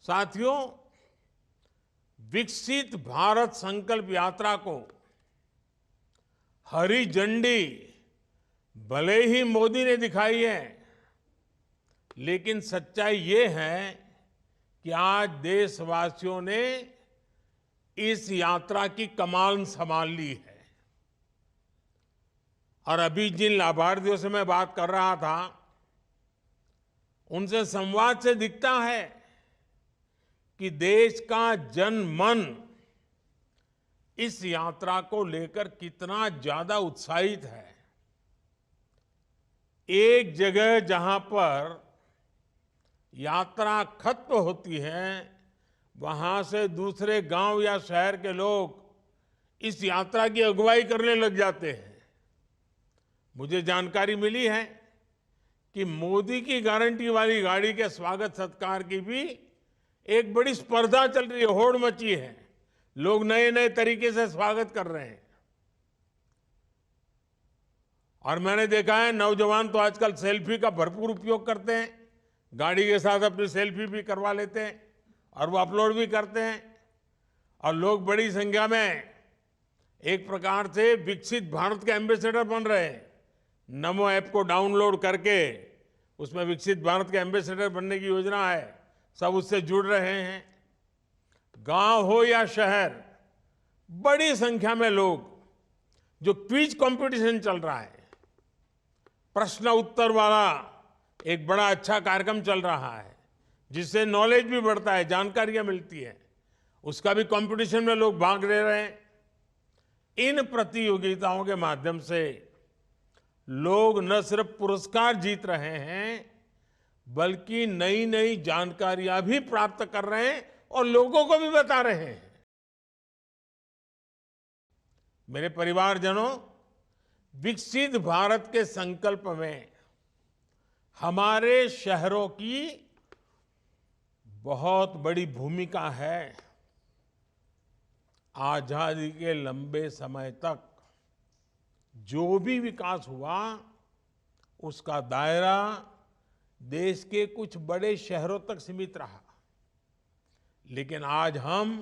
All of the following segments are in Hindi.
साथियों, विकसित भारत संकल्प यात्रा को हरी झंडी भले ही मोदी ने दिखाई है, लेकिन सच्चाई ये है कि आज देशवासियों ने इस यात्रा की कमान संभाल ली है। और अभी जिन लाभार्थियों से मैं बात कर रहा था, उनसे संवाद से दिखता है कि देश का जन मन इस यात्रा को लेकर कितना ज्यादा उत्साहित है। एक जगह जहां पर यात्रा खत्म होती है, वहां से दूसरे गांव या शहर के लोग इस यात्रा की अगुवाई करने लग जाते हैं। मुझे जानकारी मिली है कि मोदी की गारंटी वाली गाड़ी के स्वागत सत्कार की भी एक बड़ी स्पर्धा चल रही है, होड़ मची है। लोग नए नए तरीके से स्वागत कर रहे हैं। और मैंने देखा है, नौजवान तो आजकल सेल्फी का भरपूर उपयोग करते हैं। गाड़ी के साथ अपनी सेल्फी भी करवा लेते हैं और वो अपलोड भी करते हैं। और लोग बड़ी संख्या में एक प्रकार से विकसित भारत के एम्बेसडर बन रहे हैं। नमो ऐप को डाउनलोड करके उसमें विकसित भारत के एम्बेसडर बनने की योजना है। सब उससे जुड़ रहे हैं। गांव हो या शहर, बड़ी संख्या में लोग, जो क्विज कंपटीशन चल रहा है, प्रश्न उत्तर वाला एक बड़ा अच्छा कार्यक्रम चल रहा है, जिससे नॉलेज भी बढ़ता है, जानकारियां मिलती है, उसका भी कंपटीशन में लोग भाग ले रहे हैं। इन प्रतियोगिताओं के माध्यम से लोग न सिर्फ पुरस्कार जीत रहे हैं, बल्कि नई नई जानकारियां भी प्राप्त कर रहे हैं और लोगों को भी बता रहे हैं। मेरे परिवारजनों, विकसित भारत के संकल्प में हमारे शहरों की बहुत बड़ी भूमिका है। आजादी के लंबे समय तक जो भी विकास हुआ, उसका दायरा देश के कुछ बड़े शहरों तक सीमित रहा। लेकिन आज हम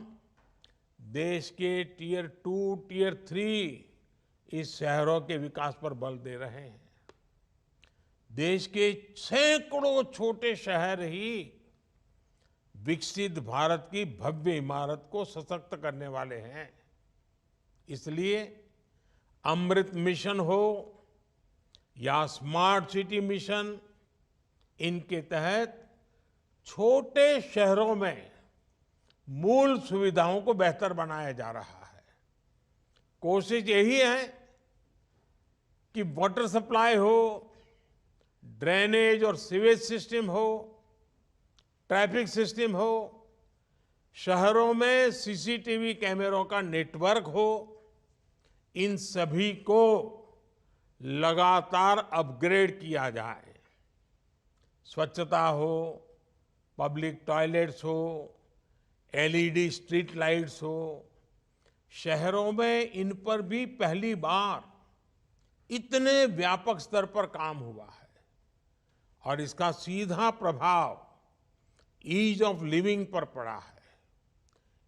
देश के टियर 2, टियर 3 इस शहरों के विकास पर बल दे रहे हैं। देश के सैकड़ों छोटे शहर ही विकसित भारत की भव्य इमारत को सशक्त करने वाले हैं। इसलिए अमृत मिशन हो या स्मार्ट सिटी मिशन, इनके तहत छोटे शहरों में मूल सुविधाओं को बेहतर बनाया जा रहा है। कोशिश यही है कि वाटर सप्लाई हो, ड्रेनेज और सीवेज सिस्टम हो, ट्रैफिक सिस्टम हो, शहरों में सीसीटीवी कैमरों का नेटवर्क हो, इन सभी को लगातार अपग्रेड किया जाए। स्वच्छता हो, पब्लिक टॉयलेट्स हो, एलईडी स्ट्रीट लाइट्स हो, शहरों में इन पर भी पहली बार इतने व्यापक स्तर पर काम हुआ है। और इसका सीधा प्रभाव ईज ऑफ लिविंग पर पड़ा है,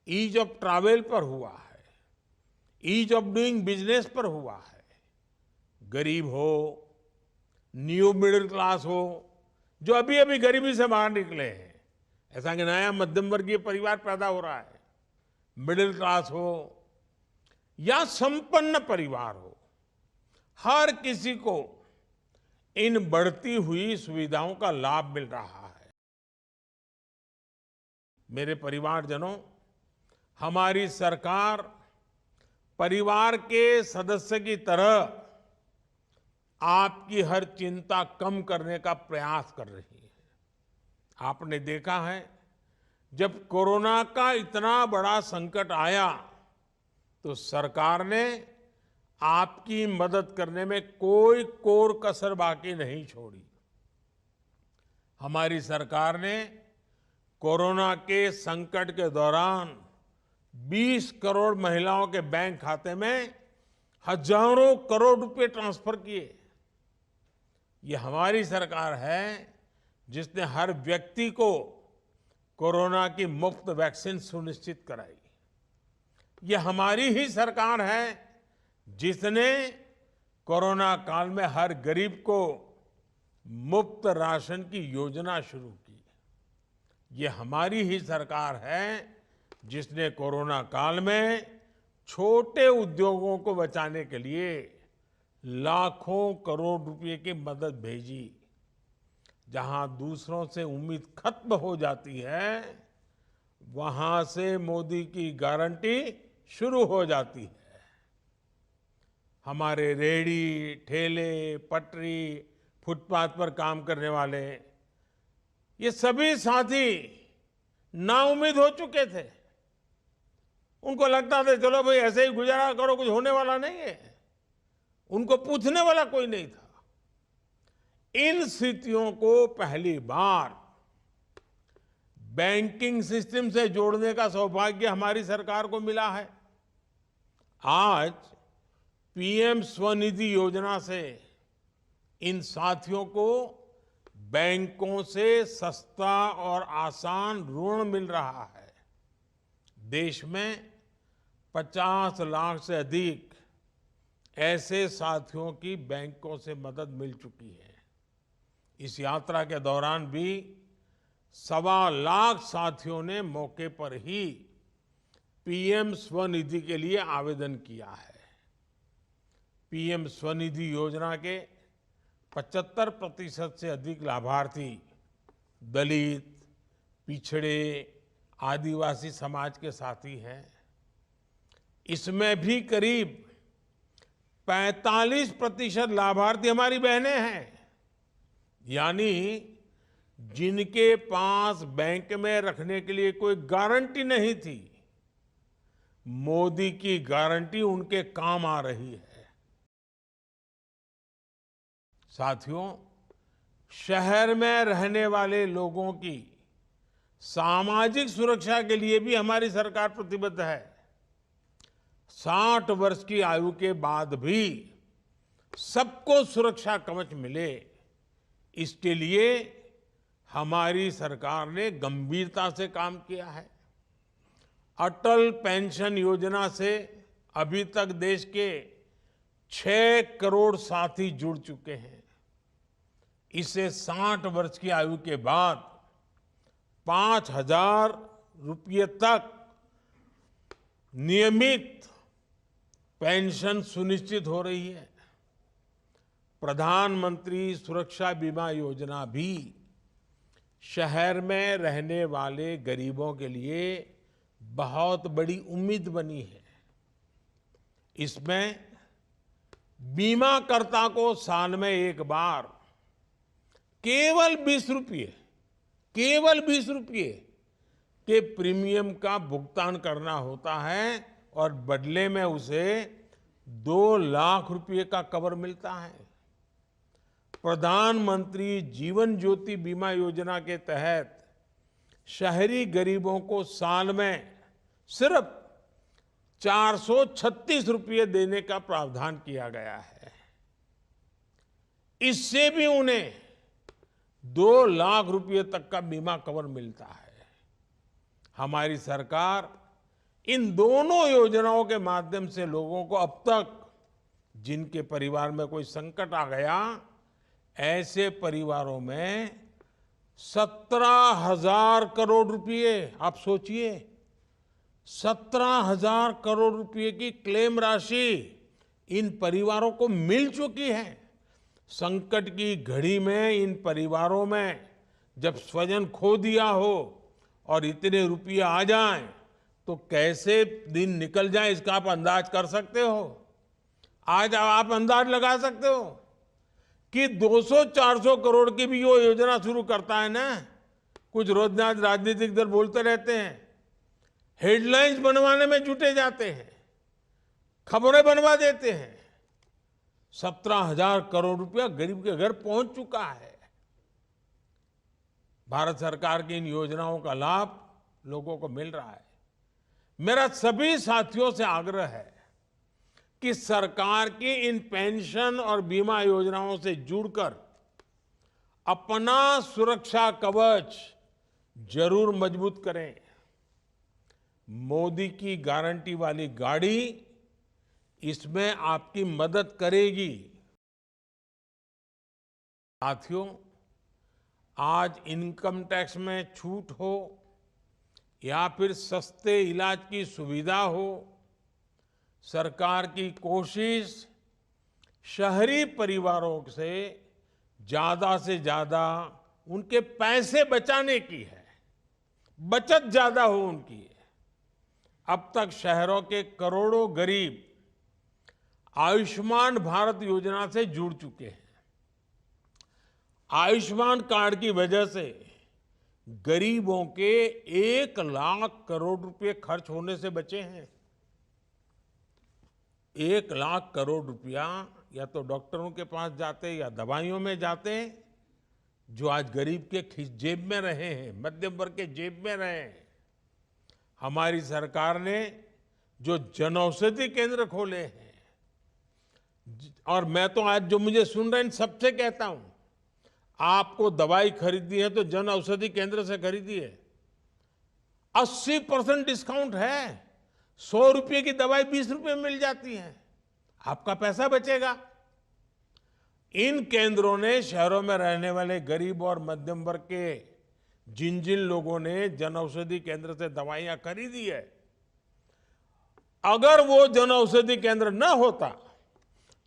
ईज ऑफ ट्रैवल पर हुआ है, ईज ऑफ डूइंग बिजनेस पर हुआ है। गरीब हो, न्यू मिडिल क्लास हो, जो अभी अभी गरीबी से बाहर निकले हैं, ऐसा कि नया मध्यम वर्गीय परिवार पैदा हो रहा है, मिडिल क्लास हो या संपन्न परिवार हो, हर किसी को इन बढ़ती हुई सुविधाओं का लाभ मिल रहा है। मेरे परिवारजनों, हमारी सरकार परिवार के सदस्य की तरह आपकी हर चिंता कम करने का प्रयास कर रही है। आपने देखा है, जब कोरोना का इतना बड़ा संकट आया, तो सरकार ने आपकी मदद करने में कोई कोर कसर बाकी नहीं छोड़ी। हमारी सरकार ने कोरोना के संकट के दौरान 20 करोड़ महिलाओं के बैंक खाते में हजारों करोड़ रुपए ट्रांसफर किए। ये हमारी सरकार है जिसने हर व्यक्ति को कोरोना की मुफ्त वैक्सीन सुनिश्चित कराई। ये हमारी ही सरकार है जिसने कोरोना काल में हर गरीब को मुफ्त राशन की योजना शुरू की। ये हमारी ही सरकार है जिसने कोरोना काल में छोटे उद्योगों को बचाने के लिए लाखों करोड़ रुपए की मदद भेजी। जहां दूसरों से उम्मीद खत्म हो जाती है, वहां से मोदी की गारंटी शुरू हो जाती है। हमारे रेहड़ी, ठेले, पटरी, फुटपाथ पर काम करने वाले ये सभी साथी नाउम्मीद हो चुके थे। उनको लगता था चलो भाई ऐसे ही गुजारा करो, कुछ होने वाला नहीं है। उनको पूछने वाला कोई नहीं था। इन स्थितियों को पहली बार बैंकिंग सिस्टम से जोड़ने का सौभाग्य हमारी सरकार को मिला है। आज पीएम स्वनिधि योजना से इन साथियों को बैंकों से सस्ता और आसान ऋण मिल रहा है। देश में 50 लाख से अधिक ऐसे साथियों की बैंकों से मदद मिल चुकी है। इस यात्रा के दौरान भी 1.25 लाख साथियों ने मौके पर ही पीएम स्वनिधि के लिए आवेदन किया है। पीएम स्वनिधि योजना के 75% से अधिक लाभार्थी दलित, पिछड़े, आदिवासी समाज के साथी हैं। इसमें भी करीब 45% लाभार्थी हमारी बहनें हैं। यानी जिनके पास बैंक में रखने के लिए कोई गारंटी नहीं थी, मोदी की गारंटी उनके काम आ रही है। साथियों, शहर में रहने वाले लोगों की सामाजिक सुरक्षा के लिए भी हमारी सरकार प्रतिबद्ध है। 60 वर्ष की आयु के बाद भी सबको सुरक्षा कवच मिले, इसके लिए हमारी सरकार ने गंभीरता से काम किया है। अटल पेंशन योजना से अभी तक देश के 6 करोड़ साथी जुड़ चुके हैं। इससे 60 वर्ष की आयु के बाद 5,000 रुपये तक नियमित पेंशन सुनिश्चित हो रही है। प्रधानमंत्री सुरक्षा बीमा योजना भी शहर में रहने वाले गरीबों के लिए बहुत बड़ी उम्मीद बनी है। इसमें बीमाकर्ता को साल में एक बार केवल 20 रुपये के प्रीमियम का भुगतान करना होता है और बदले में उसे 2 लाख रुपए का कवर मिलता है। प्रधानमंत्री जीवन ज्योति बीमा योजना के तहत शहरी गरीबों को साल में सिर्फ 436 रुपये देने का प्रावधान किया गया है। इससे भी उन्हें 2 लाख रुपये तक का बीमा कवर मिलता है। हमारी सरकार इन दोनों योजनाओं के माध्यम से लोगों को अब तक जिनके परिवार में कोई संकट आ गया, ऐसे परिवारों में 17,000 करोड़ रुपए, आप सोचिए 17,000 करोड़ रुपए की क्लेम राशि इन परिवारों को मिल चुकी है। संकट की घड़ी में इन परिवारों में जब स्वजन खो दिया हो और इतने रुपये आ जाएं, तो कैसे दिन निकल जाए इसका आप अंदाज कर सकते हो। आज आप अंदाज लगा सकते हो कि 200-400 करोड़ की भी वो योजना शुरू करता है ना, कुछ रोजनाथ राजनीतिक दल बोलते रहते हैं, हेडलाइंस बनवाने में जुटे जाते हैं, खबरें बनवा देते हैं। 17,000 करोड़ रुपया गरीब के घर पहुंच चुका है। भारत सरकार की इन योजनाओं का लाभ लोगों को मिल रहा है। मेरा सभी साथियों से आग्रह है कि सरकार की इन पेंशन और बीमा योजनाओं से जुड़कर अपना सुरक्षा कवच जरूर मजबूत करें। मोदी की गारंटी वाली गाड़ी इसमें आपकी मदद करेगी। साथियों, आज इनकम टैक्स में छूट हो या फिर सस्ते इलाज की सुविधा हो, सरकार की कोशिश शहरी परिवारों से ज्यादा उनके पैसे बचाने की है, बचत ज्यादा हो उनकी। अब तक शहरों के करोड़ों गरीब आयुष्मान भारत योजना से जुड़ चुके हैं। आयुष्मान कार्ड की वजह से गरीबों के 1 लाख करोड़ रुपए खर्च होने से बचे हैं। 1 लाख करोड़ रुपया या तो डॉक्टरों के पास जाते या दवाइयों में जाते, जो आज गरीब के जेब में रहे हैं, मध्यम वर्ग के जेब में रहे हैं। हमारी सरकार ने जो जनऔषधि केंद्र खोले हैं, और मैं तो आज जो मुझे सुन रहे हैं सबसे कहता हूं, आपको दवाई खरीदनी है तो जन औषधि केंद्र से खरीदिए। 80% डिस्काउंट है। 100 रुपये की दवाई 20 रुपये में मिल जाती है। आपका पैसा बचेगा। इन केंद्रों ने शहरों में रहने वाले गरीब और मध्यम वर्ग के जिन जिन लोगों ने जन औषधि केंद्र से दवाइयां खरीदी है, अगर वो जन औषधि केंद्र न होता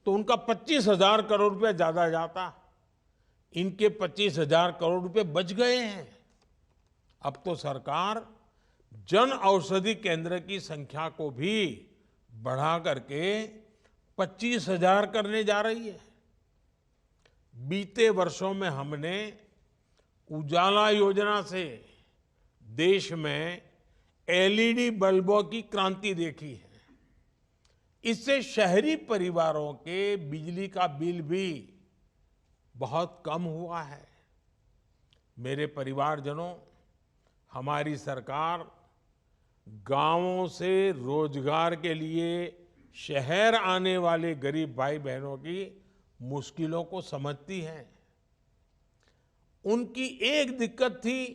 तो उनका 25,000 करोड़ रुपया ज्यादा जाता। इनके 25,000 करोड़ रुपए बच गए हैं। अब तो सरकार जन औषधि केंद्र की संख्या को भी बढ़ा करके 25,000 करने जा रही है। बीते वर्षों में हमने उजाला योजना से देश में एलईडी बल्बों की क्रांति देखी है। इससे शहरी परिवारों के बिजली का बिल भी बहुत कम हुआ है। मेरे परिवारजनों, हमारी सरकार गांवों से रोजगार के लिए शहर आने वाले गरीब भाई बहनों की मुश्किलों को समझती है। उनकी एक दिक्कत थी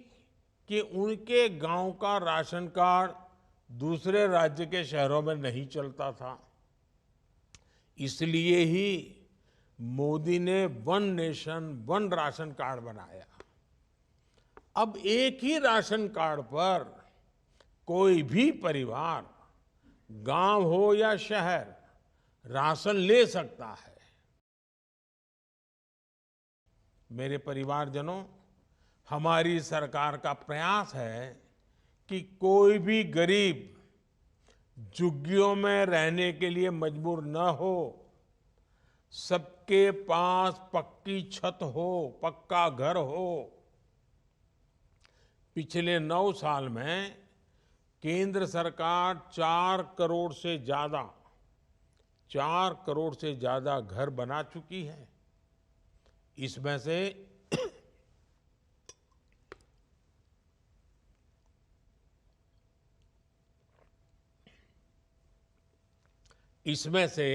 कि उनके गांव का राशन कार्ड दूसरे राज्य के शहरों में नहीं चलता था। इसलिए ही मोदी ने one nation one ration card बनाया। अब एक ही राशन कार्ड पर कोई भी परिवार, गांव हो या शहर, राशन ले सकता है। मेरे परिवारजनों, हमारी सरकार का प्रयास है कि कोई भी गरीब झुग्गियों में रहने के लिए मजबूर न हो। सबके पास पक्की छत हो, पक्का घर हो। पिछले 9 साल में केंद्र सरकार 4 करोड़ से ज्यादा घर बना चुकी है। इसमें से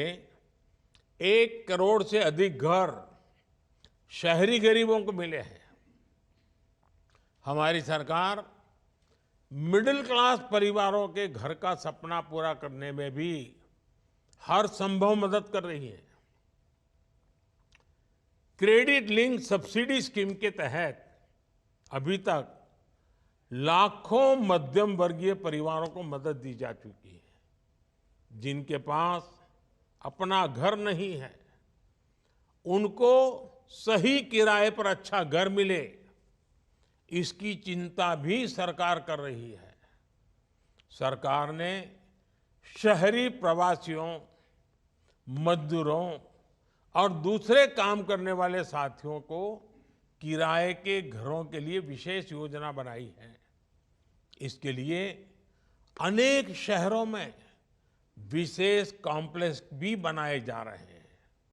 1 करोड़ से अधिक घर शहरी गरीबों को मिले हैं। हमारी सरकार मिडिल क्लास परिवारों के घर का सपना पूरा करने में भी हर संभव मदद कर रही है। क्रेडिट लिंक सब्सिडी स्कीम के तहत अभी तक लाखों मध्यम वर्गीय परिवारों को मदद दी जा चुकी है। जिनके पास अपना घर नहीं है, उनको सही किराए पर अच्छा घर मिले, इसकी चिंता भी सरकार कर रही है। सरकार ने शहरी प्रवासियों, मजदूरों और दूसरे काम करने वाले साथियों को किराए के घरों के लिए विशेष योजना बनाई है। इसके लिए अनेक शहरों में विशेष कॉम्प्लेक्स भी बनाए जा रहे हैं।